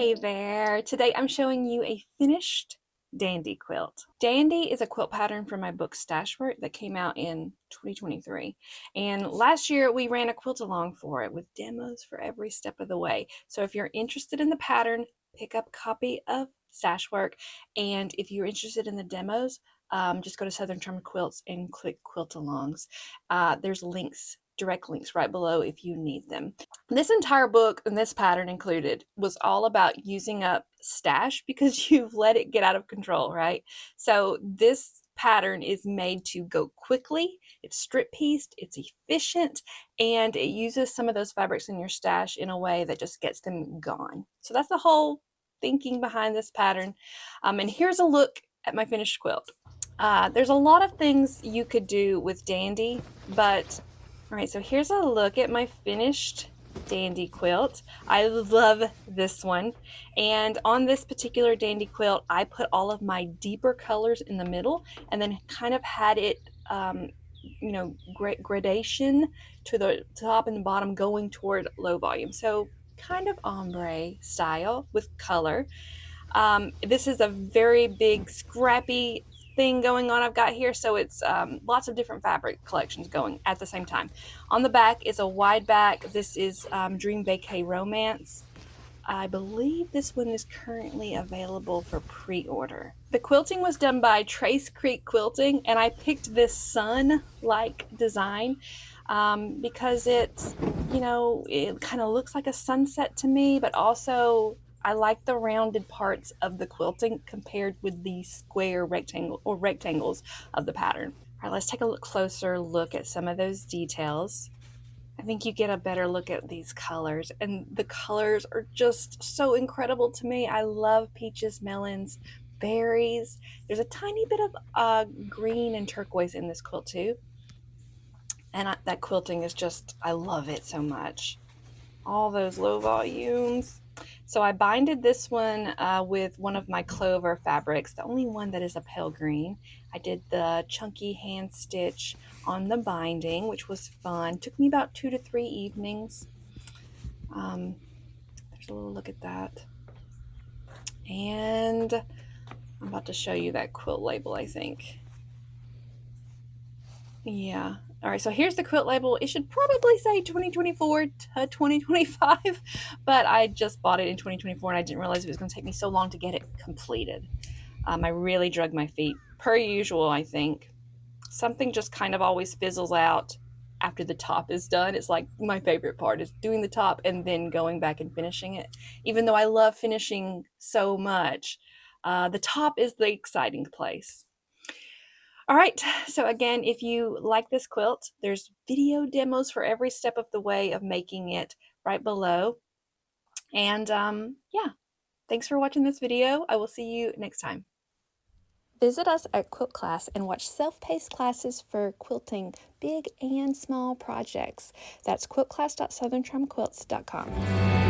Hey there! Today I'm showing you a finished Dandy quilt. Dandy is a quilt pattern from my book StashWork that came out in 2023. And last year we ran a quilt along for it with demos for every step of the way. So if you're interested in the pattern, pick up a copy of StashWork. And if you're interested in the demos, just go to Southern Charm Quilts and click Quilt Alongs. There's links, direct links right below if you need them. This entire book, and this pattern included, was all about using up stash because you've let it get out of control, right? So this pattern is made to go quickly, it's strip pieced, it's efficient, and it uses some of those fabrics in your stash in a way that just gets them gone. So that's the whole thinking behind this pattern. And here's a look at my finished quilt. There's a lot of things you could do with Dandy, but all right, so here's a look at my finished Dandy quilt. I love this one, and on this particular Dandy quilt I put all of my deeper colors in the middle and then kind of had it gradation to the top and the bottom going toward low volume, so kind of ombre style with color. This is a very big scrappy thing going on I've got here, so it's lots of different fabric collections going at the same time. On the back is a wide back. This is Dream Vacay Romance. I believe this one is currently available for pre-order. The quilting was done by Trace Creek Quilting, and I picked this sun-like design because it's, it kind of looks like a sunset to me, but also I like the rounded parts of the quilting compared with the square rectangles of the pattern. All right, let's take a closer look at some of those details. I think you get a better look at these colors, and the colors are just so incredible to me. I love peaches, melons, berries. There's a tiny bit of green and turquoise in this quilt too. And that quilting is just, I love it so much. All those low volumes. So I binded this one with one of my clover fabrics, the only one that is a pale green. I did the chunky hand stitch on the binding, which was fun. Took me about 2 to 3 evenings. There's a little look at that. And I'm about to show you that quilt label, I think. Yeah. All right, so here's the quilt label. It should probably say 2024 to 2025, but I just bought it in 2024 and I didn't realize it was going to take me so long to get it completed. I really drug my feet, per usual, I think. Something just kind of always fizzles out after the top is done. It's like my favorite part is doing the top and then going back and finishing it. Even though I love finishing so much, the top is the exciting place. All right, so again, if you like this quilt, there's video demos for every step of the way of making it right below. And yeah, thanks for watching this video. I will see you next time. Visit us at Quilt Class and watch self-paced classes for quilting big and small projects. That's quiltclass.southerncharmquilts.com.